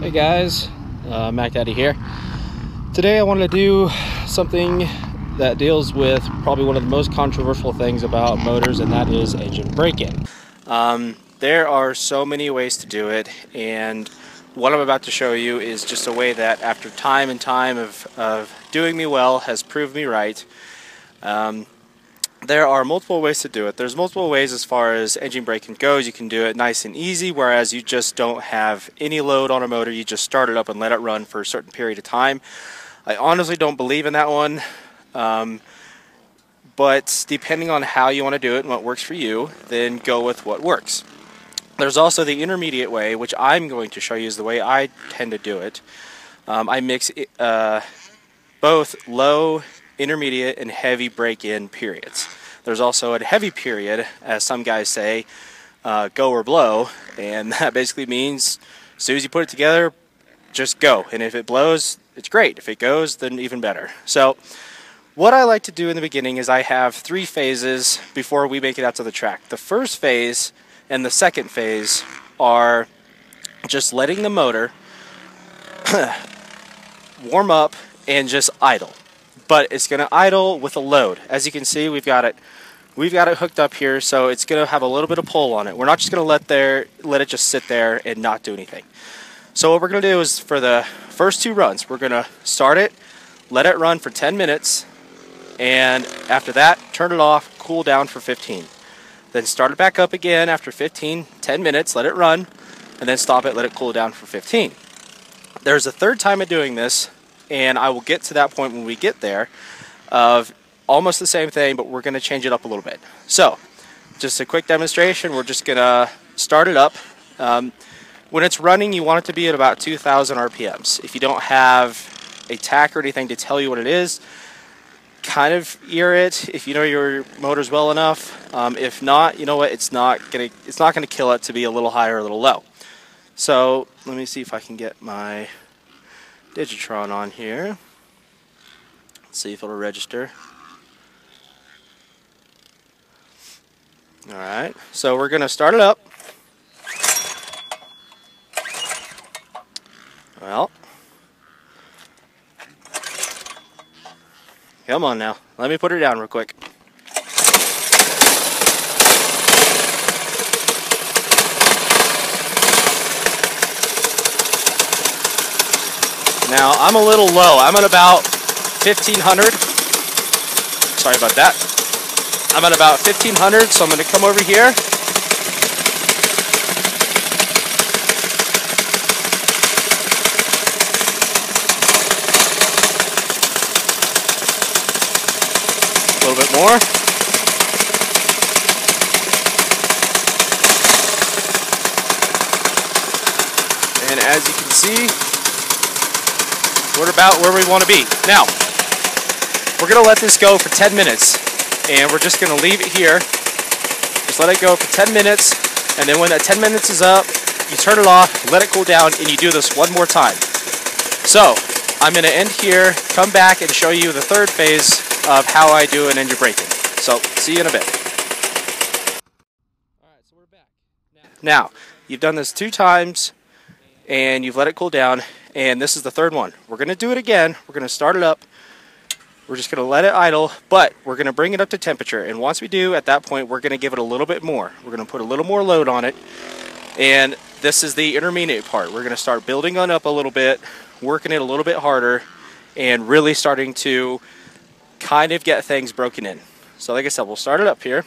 Hey guys, Mac Daddy here. Today I wanted to do something that deals with probably one of the most controversial things about motors, and that is engine braking. There are so many ways to do it, and what I'm about to show you is just a way that after time and time of doing me well has proved me right. There are multiple ways to do it. There's multiple ways as far as engine braking goes. You can do it nice and easy, whereas you just don't have any load on a motor. You just start it up and let it run for a certain period of time. I honestly don't believe in that one, but depending on how you want to do it and what works for you, then go with what works. There's also the intermediate way, which I'm going to show you is the way I tend to do it. I mix both low, intermediate, and heavy break-in periods. There's also a heavy period, as some guys say, go or blow, and that basically means as soon as you put it together, just go. And if it blows, it's great. If it goes, then even better. So what I like to do in the beginning is I have 3 phases before we make it out to the track. The first phase and the second phase are just letting the motor warm up and just idle. But it's going to idle with a load. As you can see, we've got it hooked up here, so it's going to have a little bit of pull on it. We're not just going to let it just sit there and not do anything. So what we're going to do is for the first 2 runs, we're going to start it, let it run for 10 minutes, and after that, turn it off, cool down for 15. Then start it back up again after 10 minutes, let it run, and then stop it, let it cool down for 15. There's a third time of doing this, and I will get to that point when we get there, of almost the same thing, but we're going to change it up a little bit. So, just a quick demonstration. We're just going to start it up. When it's running, you want it to be at about 2,000 RPMs. If you don't have a tach or anything to tell you what it is, kind of ear it if you know your motors well enough. If not, you know what? It's not gonna kill it to be a little higher or a little low. So let me see if I can get my Digitron on here. Let's see if it'll register. Alright, so we're going to start it up. Well, come on now. Let me put her down real quick. Now, I'm a little low. I'm at about 1,500. Sorry about that. I'm at about 1,500, so I'm going to come over here. A little bit more. And as you can see, we're about where we want to be. Now, we're going to let this go for 10 minutes, and we're just going to leave it here. Just let it go for 10 minutes, and then when that 10 minutes is up, you turn it off, let it cool down, and you do this one more time. So, I'm going to end here, come back, and show you the third phase of how I do an engine braking. So, see you in a bit. Alright, so we're back. Now, you've done this 2 times, and you've let it cool down, and this is the third one. We're going to do it again. We're going to start it up. We're just going to let it idle, but we're going to bring it up to temperature, and once we do, at that point, we're going to give it a little bit more. We're going to put a little more load on it, and this is the intermediate part. We're going to start building on up a little bit, working it a little bit harder, and really starting to kind of get things broken in. So like I said, we'll start it up here.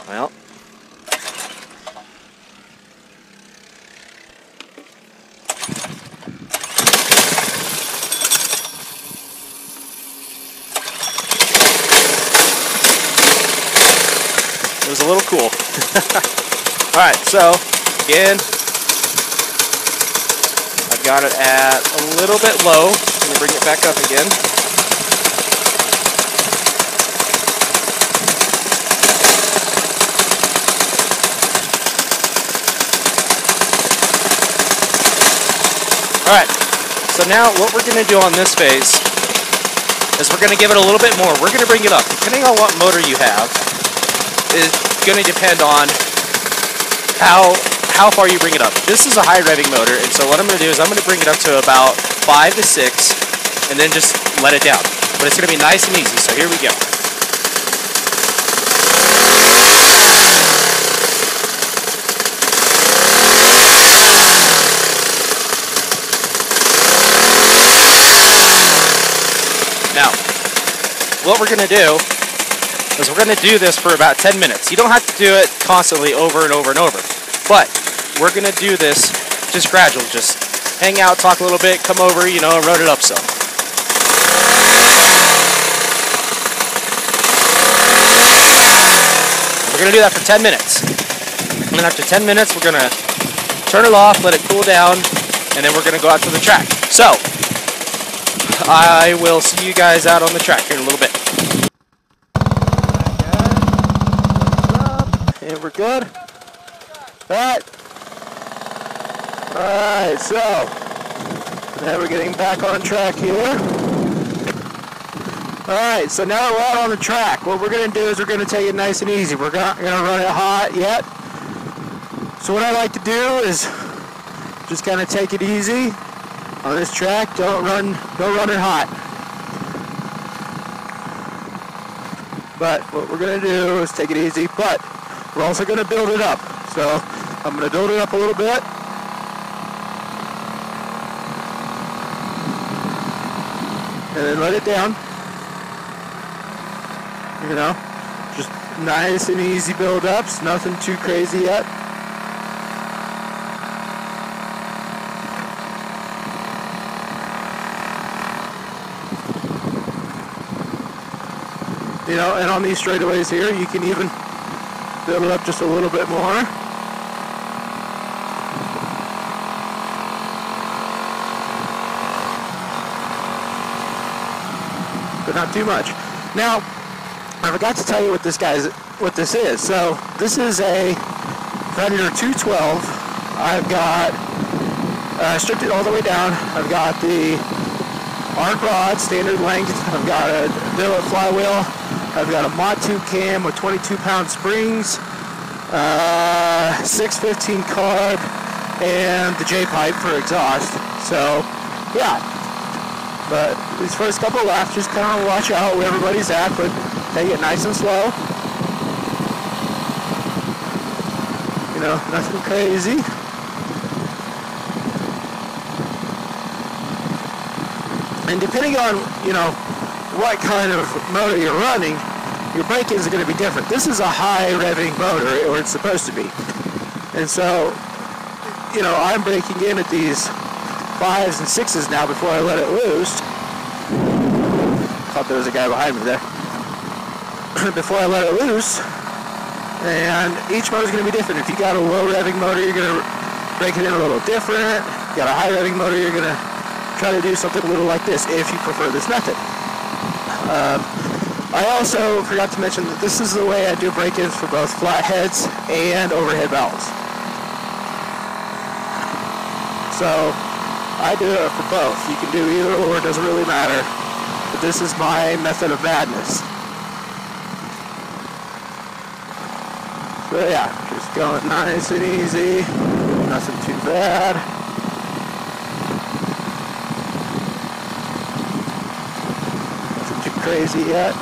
Well, it was a little cool. Alright, so again, I've got it at a little bit low. Let me bring it back up again. Alright, so now what we're going to do on this phase is we're going to give it a little bit more. We're going to bring it up. Depending on what motor you have, going to depend on how far you bring it up. This is a high revving motor, and so what I'm going to do is I'm going to bring it up to about 5 to 6, and then just let it down. But it's going to be nice and easy, so here we go. Now, what we're going to do is we're going to do this for about 10 minutes. You don't have to do it constantly over and over and over, but we're going to do this just gradual. Just hang out, talk a little bit, come over, you know, run it up some. We're going to do that for 10 minutes. And then after 10 minutes, we're going to turn it off, let it cool down, and then we're going to go out to the track. So, I will see you guys out on the track here in a little bit. And we're good. Alright, so now we're getting back on track here. Alright, so now we're out on the track. What we're going to do is we're going to take it nice and easy. We're not going to run it hot yet. So what I like to do is just kind of take it easy on this track. Don't run it hot. But what we're going to do is take it easy, but we're also going to build it up. So I'm going to build it up a little bit. And then let it down. You know, just nice and easy build-ups, nothing too crazy yet. You know, and on these straightaways here, you can even build it up just a little bit more. But not too much. Now, I forgot to tell you what this is. So this is a Predator 212. I've got stripped it all the way down. I've got the arc rod, standard length. I've got a Billet Flywheel. I've got a Mod 2 cam with 22-pound springs, 615 carb, and the J-pipe for exhaust. So, yeah. But these first couple of laps, just kind of watch out where everybody's at, but take it nice and slow. You know, nothing crazy. And depending on, you know, what kind of motor you're running, your braking is going to be different. This is a high revving motor, or it's supposed to be. And so, you know, I'm braking in at these 5s and 6s now before I let it loose. Thought there was a guy behind me there. Before I let it loose. And each motor is going to be different. If you got a low revving motor, you're going to break it in a little different. If you got a high revving motor, you're going to try to do something a little like this if you prefer this method. I also forgot to mention that this is the way I do break-ins for both flatheads and overhead valves. So I do it for both. You can do either or, it doesn't really matter. But this is my method of madness. So yeah, just going nice and easy, nothing too bad. Nothing too crazy yet.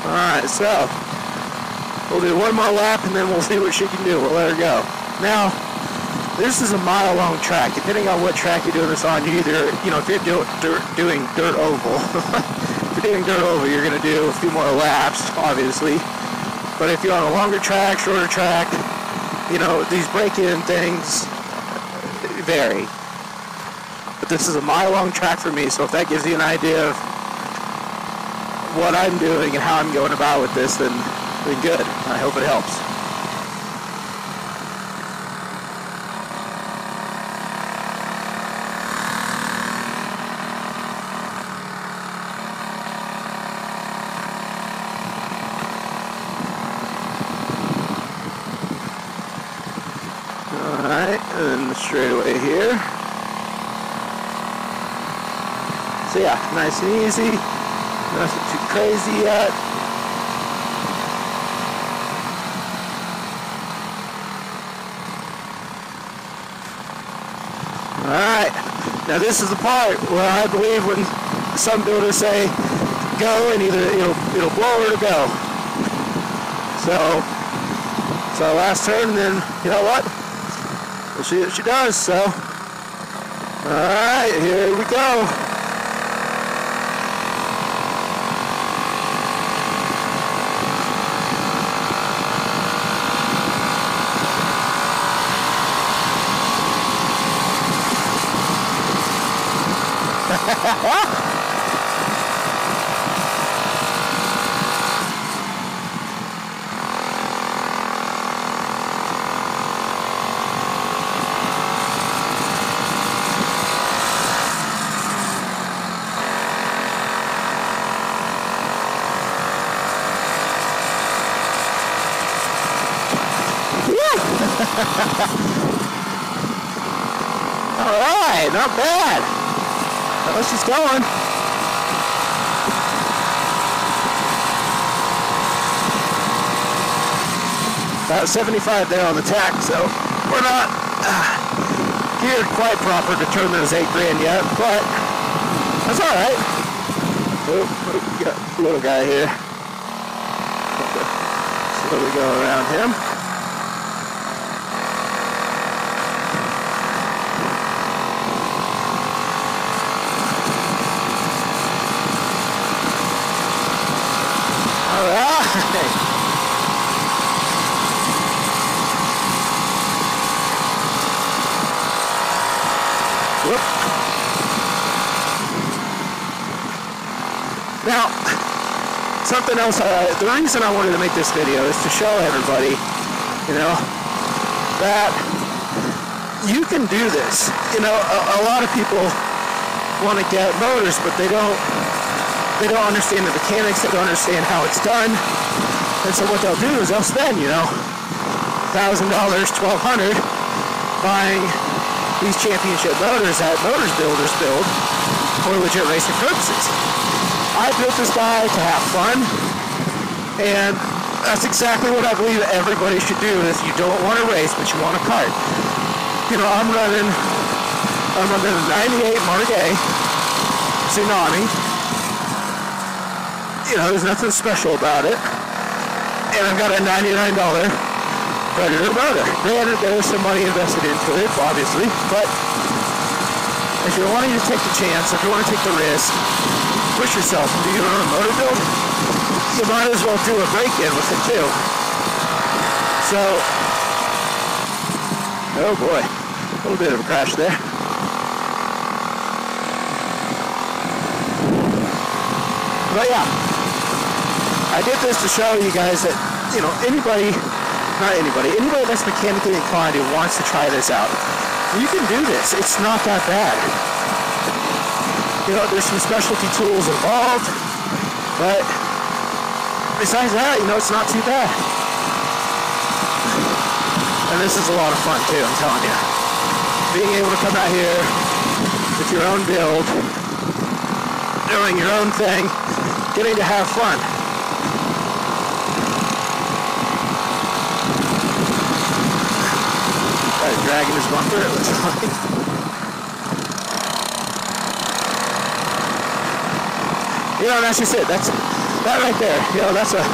Alright, so we'll do one more lap and then we'll see what she can do. We'll let her go. Now, this is a mile-long track. Depending on what track you're doing this on, you either, you know, if you're doing dirt oval, if you're doing dirt oval, you're going to do a few more laps, obviously. But if you're on a longer track, shorter track, you know, these break-in things vary. But this is a mile-long track for me, so if that gives you an idea of what I'm doing and how I'm going about with this, then good. I hope it helps. Alright, and in the straightaway here. So yeah, nice and easy. Nothing too crazy yet. Alright, now this is the part where I believe when some builders say go, and either it'll blow or it'll go. So last turn, and then you know what? We'll see what she does. So alright, here we go. Alright, not bad. Oh, she's going. About 75 there on the tack, so we're not geared quite proper to turn those 8 grand yet, but that's alright. Oh, we got a little guy here. Slowly go around him. Whoop. Now, something else, the reason I wanted to make this video is to show everybody, you know, that you can do this. You know, a lot of people want to get motors, but they don't understand the mechanics, they don't understand how it's done. And so what they'll do is they'll spend, you know, $1,000, $1,200 buying these championship motors that motors builders build for legit racing purposes. I built this guy to have fun, and that's exactly what I believe everybody should do if you don't want to race, but you want a kart. You know, I'm running a 98 Margay Tsunami. You know, there's nothing special about it. And I've got a $99 Predator motor. Granted, there's some money invested into it, obviously, but if you're wanting to take the chance, if you want to take the risk, push yourself and do your own motor build, you might as well do a break-in with it too. So, oh boy, a little bit of a crash there. But yeah, I did this to show you guys that, you know, anybody that's mechanically inclined who wants to try this out, you can do this. It's not that bad. You know, there's some specialty tools involved, but besides that, you know, it's not too bad. And this is a lot of fun too, I'm telling you. Being able to come out here with your own build, doing your own thing, getting to have fun. Dragging his bumper, it looks like. You know, that's just it. That's that right there. You know, that's a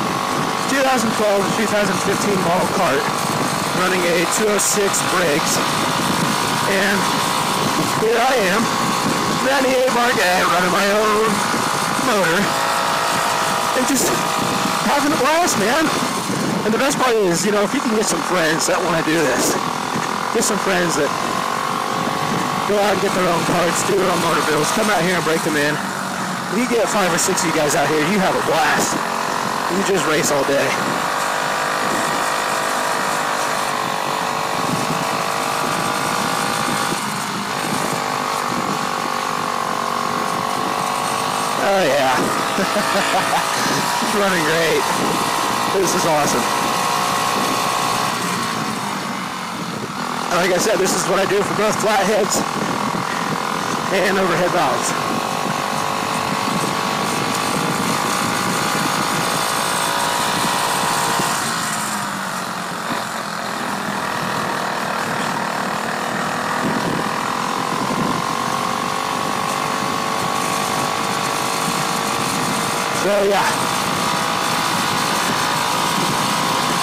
2012 to 2015 model kart running a 206 Briggs. And here I am, 98 Margay, running my own motor. And just having a blast, man. And the best part is, you know, if you can get some friends that want to do this, get some friends that go out and get their own karts, do their own motor builds, come out here and break them in. If you get 5 or 6 of you guys out here, you have a blast. You just race all day. Oh yeah. It's running great. This is awesome. Like I said, this is what I do for both flatheads and overhead valves. So yeah,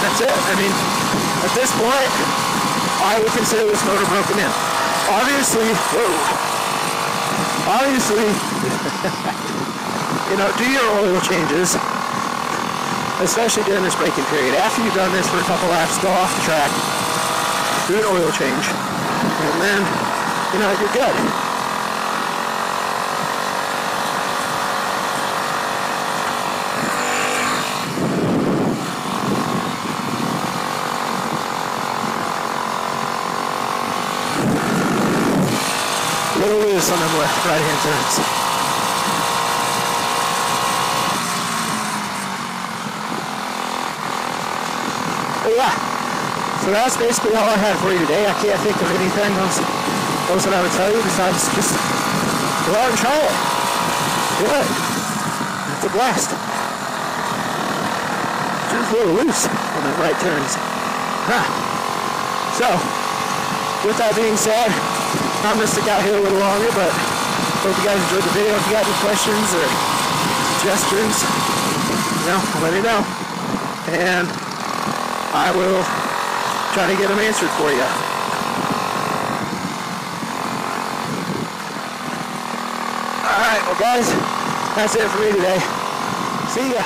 that's it. I mean, at this point, I would consider this motor broken in. Obviously, you know, do your oil changes, especially during this braking period. After you've done this for a couple laps, go off the track, do an oil change, and then, you know, you're good. A little loose on them left, right-hand turns. But yeah, so that's basically all I had for you today. I can't think of anything else that I would tell you besides just go out and try it. Do it. It's a blast. Just a little loose on the right turns. Huh. So, with that being said, I'm going to stick out here a little longer, but hope you guys enjoyed the video. If you got any questions or suggestions, you know, let me know. And I will try to get them answered for you. Alright, well guys, that's it for me today. See ya.